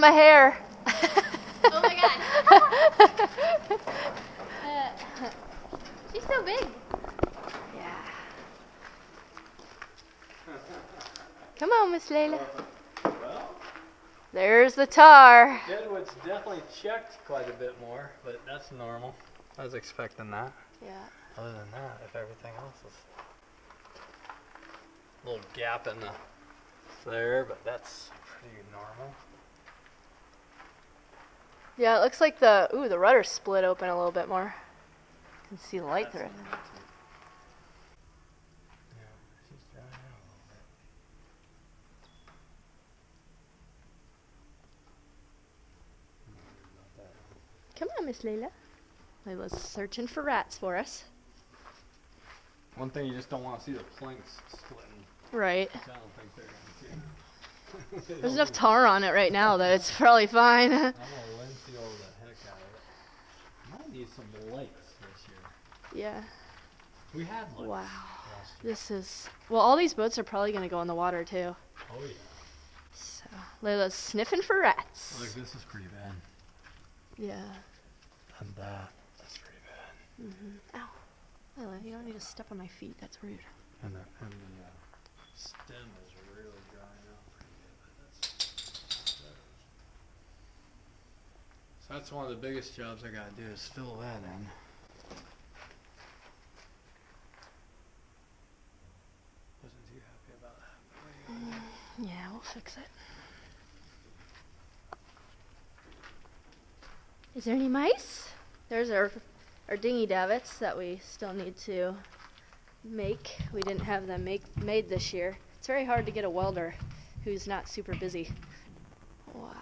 my hair. Oh my god. She's so big. Yeah. Come on, Miss Layla. Well, There's the tar. Deadwood's definitely checked quite a bit more, but that's normal. I was expecting that. Yeah. Other than that, if everything else is a little gap in the there, but that's pretty normal. Yeah, it looks like the rudder split open a little bit more. You can see the light through it. Yeah, she's drying out a little bit. Come on, Miss Layla. Layla's searching for rats for us. One thing you just don't want to see the planks splitting. Right. I don't think they're going to. There's enough tar on it right now that it's probably fine. I'm going to linseed all the heck out of it. Might need some lakes this year. Yeah. We had lakes. Wow. Last year. This is... Well, all these boats are probably going to go in the water, too. Oh, yeah. So, Layla's sniffing for rats. Look, this is pretty bad. Yeah. And that's pretty bad. Mm-hmm. Ow. Layla, you don't need to step on my feet. That's rude. And the stem is really drying out pretty good. But so that's one of the biggest jobs I got to do is fill that in. Wasn't too happy about that. Yeah, we'll fix it. Is there any mice? There's our dinghy davits that we still need to make. We didn't have them made this year. It's very hard to get a welder who's not super busy. Wow.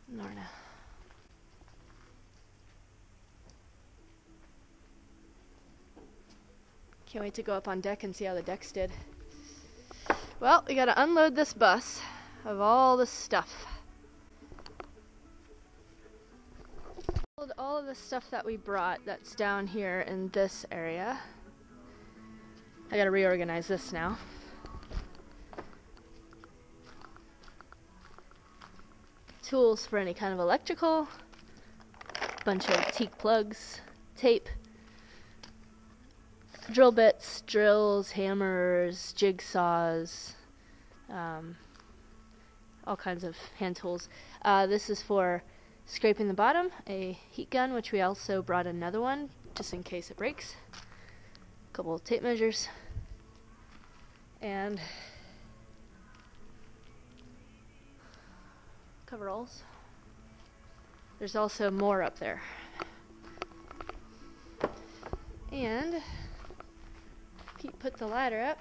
Norna. Can't wait to go up on deck and see how the decks did. Well, we gotta unload this bus of all the stuff. All of the stuff that we brought that's down here in this area. I gotta reorganize this now. Tools for any kind of electrical, bunch of teak plugs, tape, drill bits, drills, hammers, jigsaws, all kinds of hand tools. This is for scraping the bottom, a heat gun, which we also brought another one just in case it breaks, a couple of tape measures, and coveralls. There's also more up there. And Pete put the ladder up.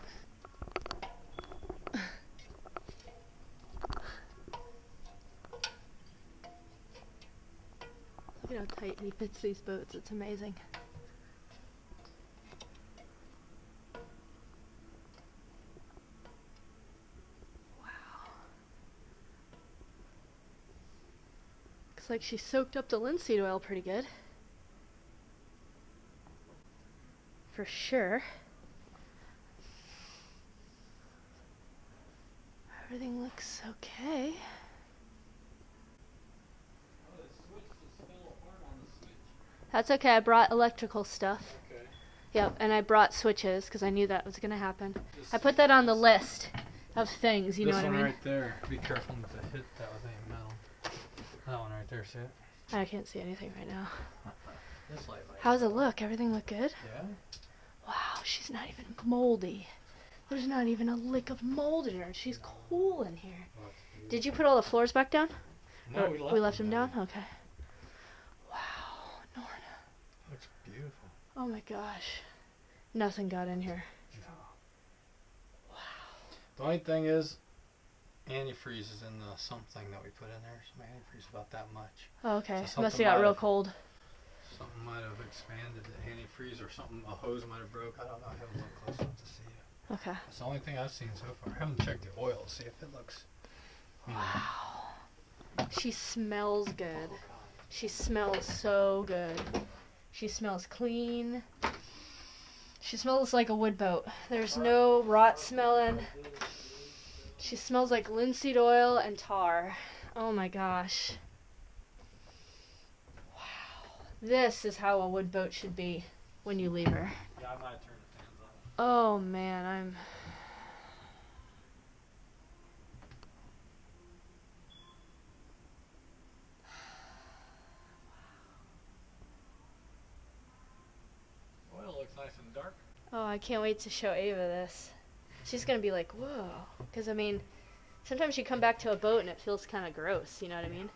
Look at how tight he fits these boats. It's amazing. Wow. Looks like she soaked up the linseed oil pretty good. For sure. Everything looks okay. That's okay, I brought electrical stuff. Okay. Yep, and I brought switches because I knew that was going to happen. I put that on the list of things, you know what I mean? This one right there. Be careful not to hit that with any metal. That one right there, see it? I can't see anything right now. This light might. How's it look? Everything look good? Yeah. Wow, she's not even moldy. There's not even a lick of mold in her. She's cool in here. Did you put all the floors back down? No, Or we left them down? Okay. Wow, Norna. Looks beautiful. Oh my gosh. Nothing got in here. No. Wow. The only thing is, antifreeze is in the something that we put in there. Some antifreeze about that much. Oh, okay. So Must something have got might real have- cold. Something might have expanded the antifreeze or something. A hose might have broke. I don't know. I haven't looked close enough to see it. Okay. That's the only thing I've seen so far. I haven't checked the oil to see if it looks. Wow. She smells good. She smells so good. She smells clean. She smells like a wood boat. There's no rot smelling. She smells like linseed oil and tar. Oh my gosh. Wow. This is how a wood boat should be when you leave her. Yeah, I might turn the fans on. Oh man, Oil looks nice and dark. Oh, I can't wait to show Ava this. She's gonna be like, whoa. Because, I mean, sometimes you come back to a boat and it feels kind of gross, you know what I mean?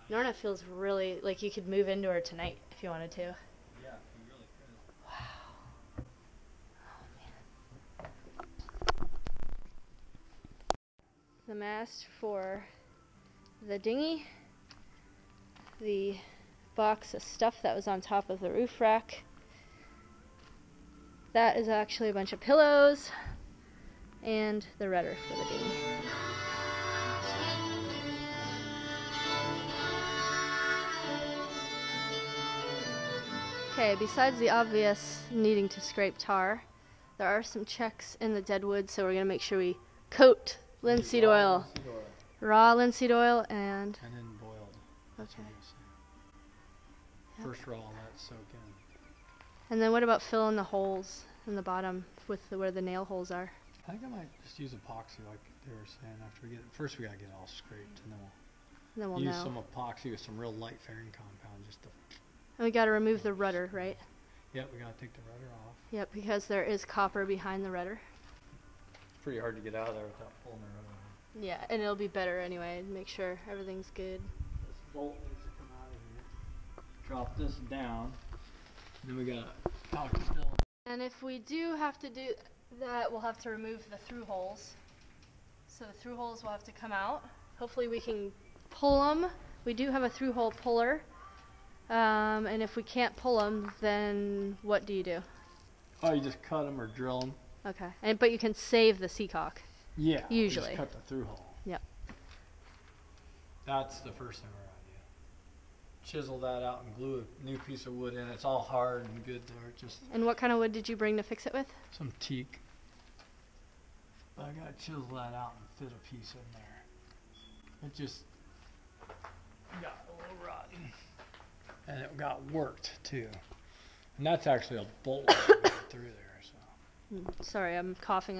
Norna feels really like you could move into her tonight if you wanted to. Yeah, you really could. Wow. Oh, man. The mast for the dinghy. The box of stuff that was on top of the roof rack. That is actually a bunch of pillows and the rudder for the dinghy. Okay, besides the obvious needing to scrape tar, there are some checks in the dead wood, so we're going to make sure we coat linseed oil. Raw linseed oil and then boiled. That's okay. what you'll say. Yep. First raw, let it soak in. And then what about filling the holes in the bottom with where the nail holes are? I think I might just use epoxy like they were saying after we get it. First we gotta get it all scraped and then we'll use know. some epoxy with some real light fairing compound just to... And we got to remove the rudder, right? Yep, we gotta take the rudder off. Yep, because there is copper behind the rudder. It's pretty hard to get out of there without pulling the rudder off. Yeah, and it'll be better anyway. Make sure everything's good. This bolt needs to come out of here. Drop this down. And then we gotta talk to Bill. And if we do have to do that, we'll have to remove the through holes. So the through holes will have to come out. Hopefully we can pull them. We do have a through hole puller. And if we can't pull them, then what do you do? Oh, you just cut them or drill them. Okay. But you can save the seacock. Yeah. Usually. Just cut the through hole. Yep. That's the first thing we're gonna do. Chisel that out and glue a new piece of wood in. It's all hard and good there. Just And what kind of wood did you bring to fix it with? some teak. But I gotta chisel that out and fit a piece in there. It just got a little rotten. And it got worked too. And that's actually a bolt that went through there. So. Sorry, I'm coughing.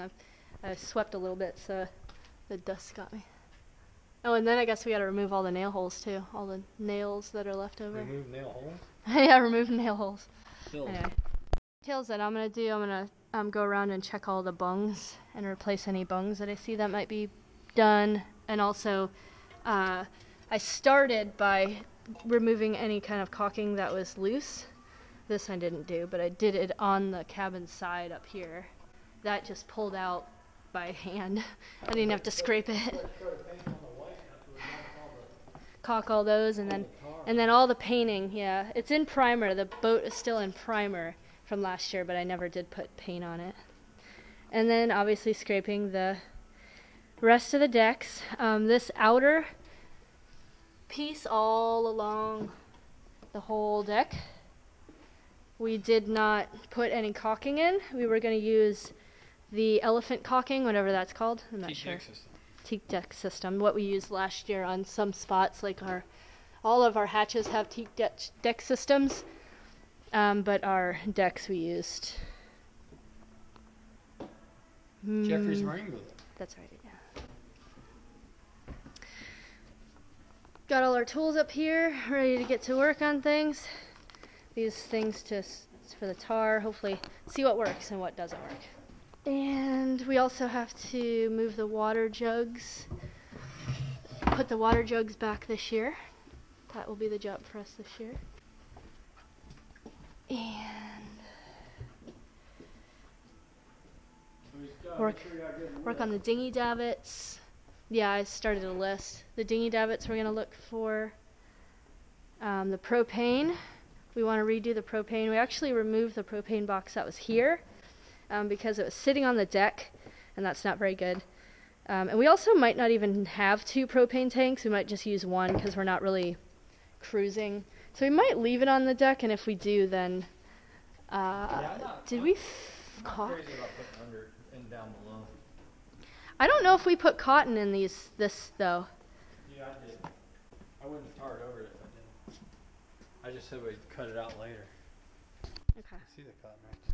I swept a little bit, so the dust got me. Oh, and then I guess we got to remove all the nail holes too. All the nails that are left over. Remove nail holes? Yeah, remove nail holes. Still. Anyway. Details that I'm going to do, I'm going to go around and check all the bungs and replace any bungs that I see that might be done. And also, I started by removing any kind of caulking that was loose. This I didn't do, but I did it on the cabin side up here. That just pulled out by hand. I didn't have to scrape it. Caulk all those, and then all the painting. Yeah, it's in primer. The boat is still in primer from last year, but I never did put paint on it. And then obviously scraping the rest of the decks. This outer piece all along the whole deck, we did not put any caulking in. We were going to use the elephant caulking, whatever that's called. I'm not sure. Teak deck system, what we used last year on some spots, like all of our hatches have teak deck systems, but our decks we used Jeffrey's Marine Glue. That's right, yeah. Got all our tools up here, ready to get to work on things. These things for the tar, hopefully see what works and what doesn't work. And we also have to move the water jugs, put the water jugs back this year. That will be the job for us this year. And work on the dinghy davits. Yeah, I started a list. The dinghy davits we're going to look for. The propane. We want to redo the propane. We actually removed the propane box that was here because it was sitting on the deck, and that's not very good. And we also might not even have 2 propane tanks. We might just use one because we're not really cruising. So we might leave it on the deck, and if we do, then did we caulk? Crazy about putting under and down below. I don't know if we put cotton in this though. Yeah, I did. I wouldn't have tarred over it if I didn't. I just said we'd cut it out later. Okay. See the cotton right there.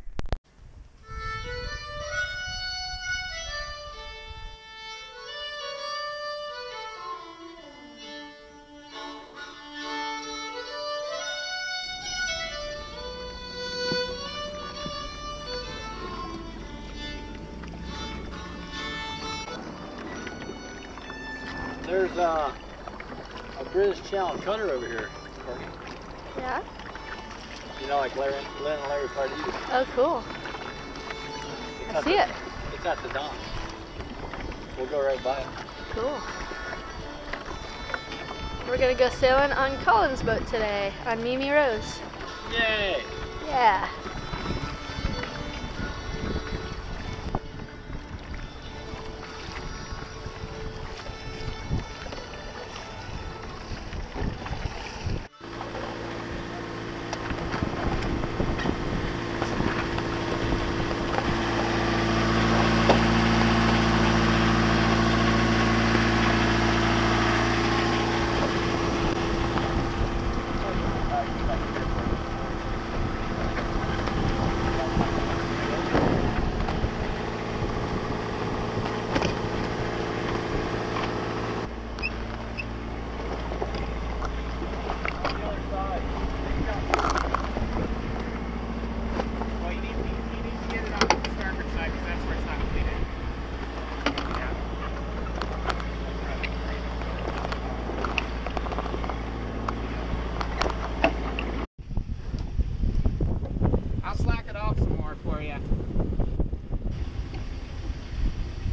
There's a British Channel cutter over here, Courtney. Yeah. You know, like Lynn and Larry Pardue. Oh, cool. I see it. It's at the dock. We'll go right by it. Cool. We're gonna go sailing on Colin's boat today on Mimi Rose. Yay! Yeah. I'll slack it off some more for you.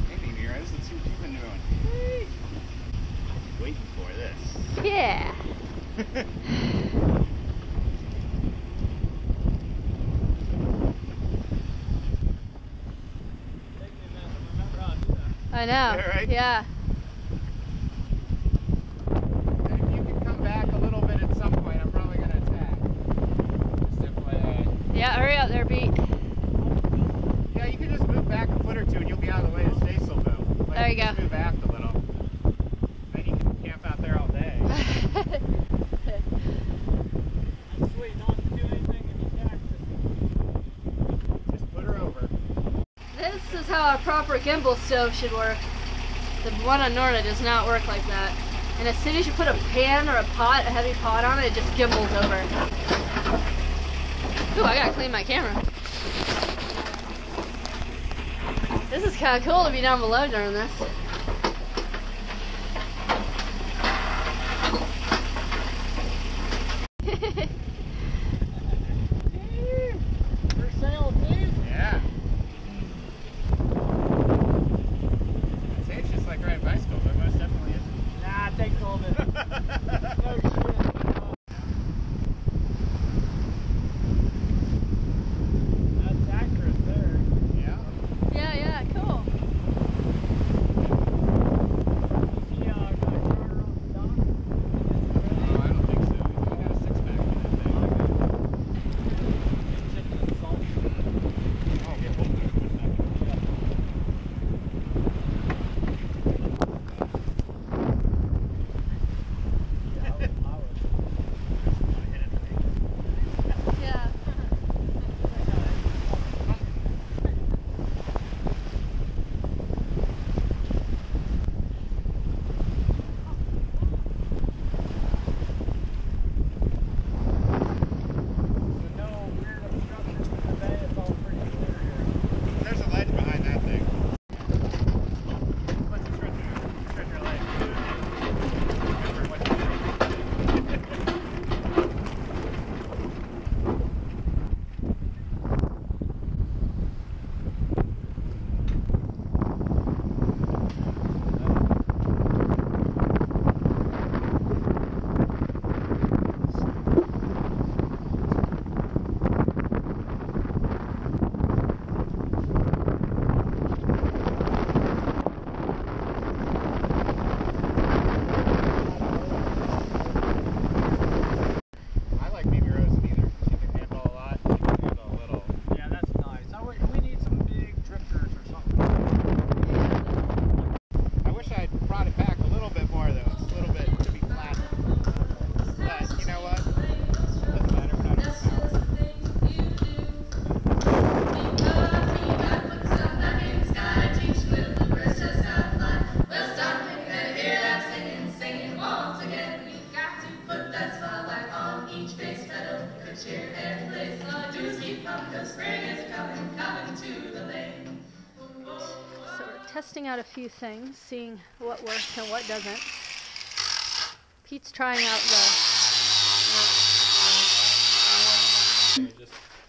Hey, Mimi Rose, let's see what you've been doing. I've been waiting for this. Yeah. I know. Yeah, right? Yeah. If you can come back a little bit at some point, I'm probably going to attack. Just FYI. Yeah, hurry up there, Pete. Yeah, you can just move back a foot or two and you'll be out of the way of Stacelville. Like, There you go. Just move back a little. Then you can camp out there all day. I'm sweet not to do anything in the taxes. Just put her over. This is how a proper gimbal stove should work. The one on Norna does not work like that. And as soon as you put a pan or a pot, a heavy pot on it, it just gimbals over. Ooh, I gotta clean my camera. This is kind of cool to be down below during this. For sale, dude. Yeah. I'd say it's just like riding a bicycle, but most definitely isn't. Nah, it takes a little bit. No shit. That's accurate there. Yeah. Yeah, yeah, cool. brought it back a little bit more though. It's a little bit to be flat. But you know what? Doesn't matter. We're not in the power. So we're testing out a few things, seeing what works and what doesn't. Pete's trying out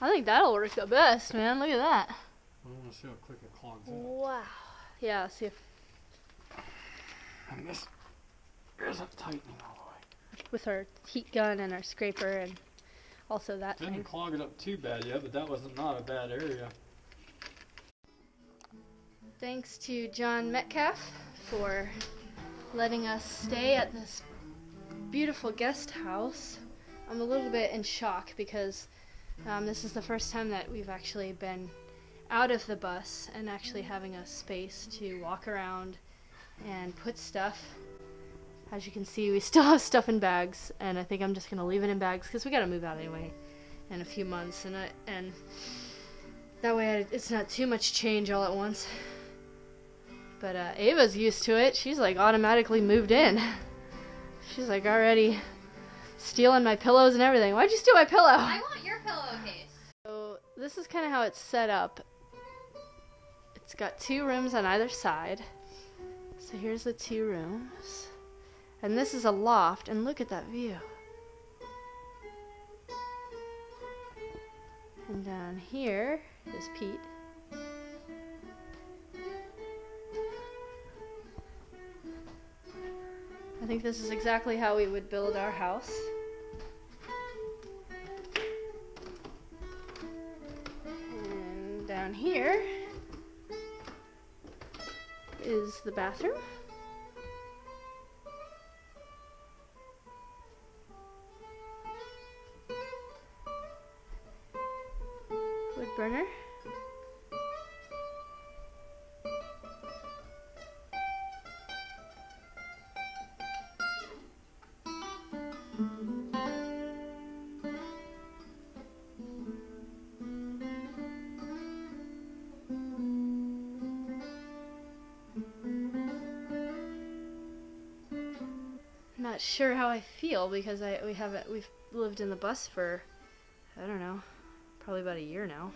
I think that'll work the best, man. Look at that. I want to see how quick it clogs up. Wow. Yeah, see if And this isn't tightening all the way. with our heat gun and our scraper and also that Didn't thing. clog it up too bad yet, but that was not a bad area. Thanks to John Metcalf for letting us stay at this beautiful guest house. I'm a little bit in shock because this is the first time that we've actually been out of the bus and actually having a space to walk around and put stuff. As you can see, we still have stuff in bags, and I think I'm just gonna leave it in bags because we gotta move out anyway in a few months, and that way it's not too much change all at once. But Ava's used to it. She's like automatically moved in. She's like already stealing my pillows and everything. Why'd you steal my pillow? I want your pillowcase. So this is kind of how it's set up. It's got 2 rooms on either side. So here's the 2 rooms. And this is a loft, and look at that view. And down here is Pete. I think this is exactly how we would build our house. And down here is the bathroom. Wood burner. Not sure how I feel because we've lived in the bus for, I don't know, probably about a year now.